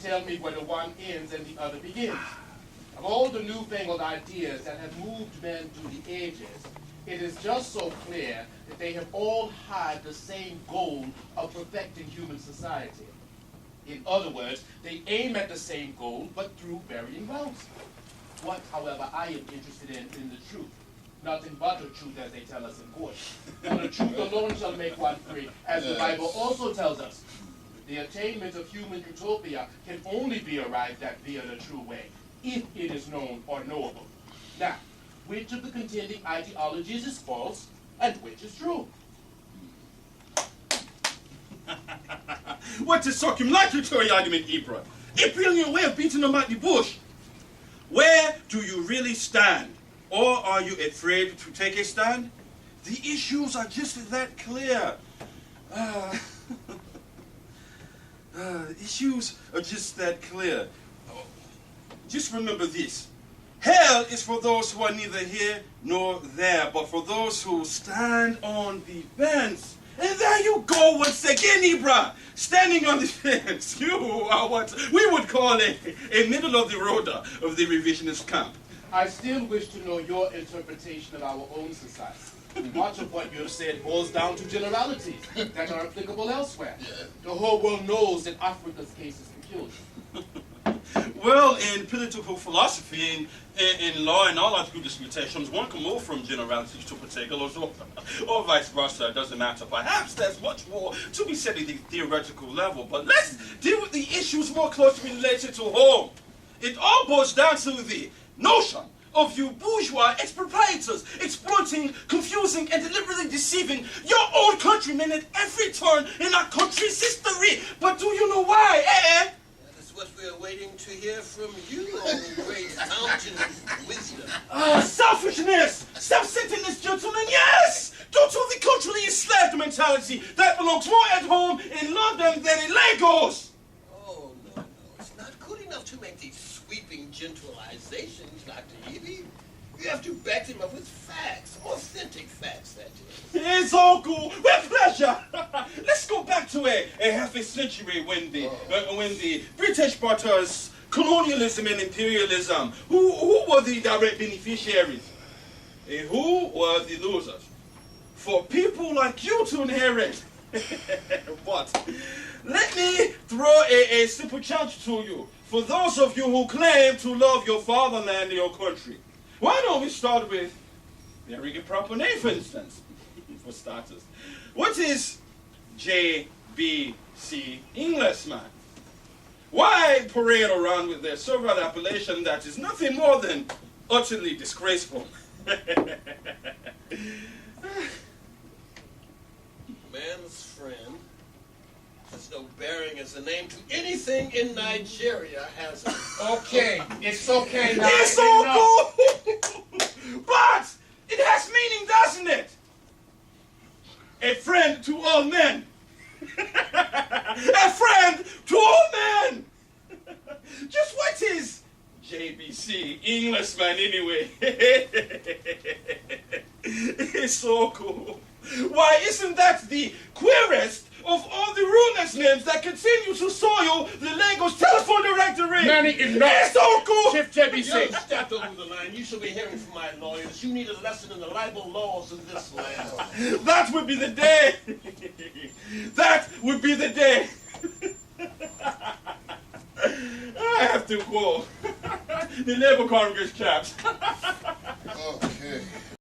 tell me where the one ends and the other begins. Of all the newfangled ideas that have moved men through the ages, it is just so clear that they have all had the same goal of perfecting human society. In other words, they aim at the same goal, but through varying routes. What, however, I am interested in the truth. Nothing but the truth, as they tell us in court. For the truth alone shall make one free, as the Bible also tells us. The attainment of human utopia can only be arrived at via the true way, if it is known or knowable. Now, which of the contending ideologies is false, and which is true? What a circumlocutory argument, Ibra. A brilliant way of beating about the bush. Where do you really stand? Or are you afraid to take a stand? The issues are just that clear. Issues are just that clear. Just remember this. Hell is for those who are neither here nor there, but for those who stand on the fence. And there you go once again, Ibra, standing on the fence. You are what we would call a middle of the road of the revisionist camp. I still wish to know your interpretation of our own society. Much of what you have said boils down to generalities that are applicable elsewhere. The whole world knows that Africa's case is peculiar. Well, in political philosophy, in law and all other disputations, one can move from generalities to particulars, or vice versa. It doesn't matter. Perhaps there's much more to be said at the theoretical level, but let's deal with the issues more closely related to home. It all boils down to the notion of you bourgeois expropriators exploiting, confusing, and deliberately deceiving your own countrymen at every turn in our country's history. But do you know why, That is what we are waiting to hear from you, O great fountain of wisdom. Selfishness! Self-centeredness, gentlemen, yes! Due to the culturally enslaved mentality that belongs more at home in London than in Lagos. Oh, no. It's not good enough to make these sweeping generalizations, Dr. Eby. You have to back them up with facts, authentic facts, that is. It's all cool. With pleasure. Let's go back to a half a century when the British brought us colonialism and imperialism. Who were the direct beneficiaries? Who were the losers? For people like you to inherit. What? Let me throw a simple challenge to you. For those of you who claim to love your fatherland and your country, why don't we start with a very proper name, for instance, for starters. What is JBC Englishman? Why parade around with their so-called appellation that is nothing more than utterly disgraceful? Man's friend has no bearing as a name to anything in Nigeria, has it? Okay, it's okay now. It's so cool! But it has meaning, doesn't it? A friend to all men. A friend to all men. Just what is JBC Englishman anyway? It's so cool. Why, isn't that the queerest of all the ruinous names that continue to soil the Lagos telephone directory? Manny, enough. It's so cool. Chief You JBC. stepped over the line. You shall be hearing from my lawyers. You need a lesson in the libel laws of this land. That would be the day. That would be the day. I have to go. The Labour Congress chaps.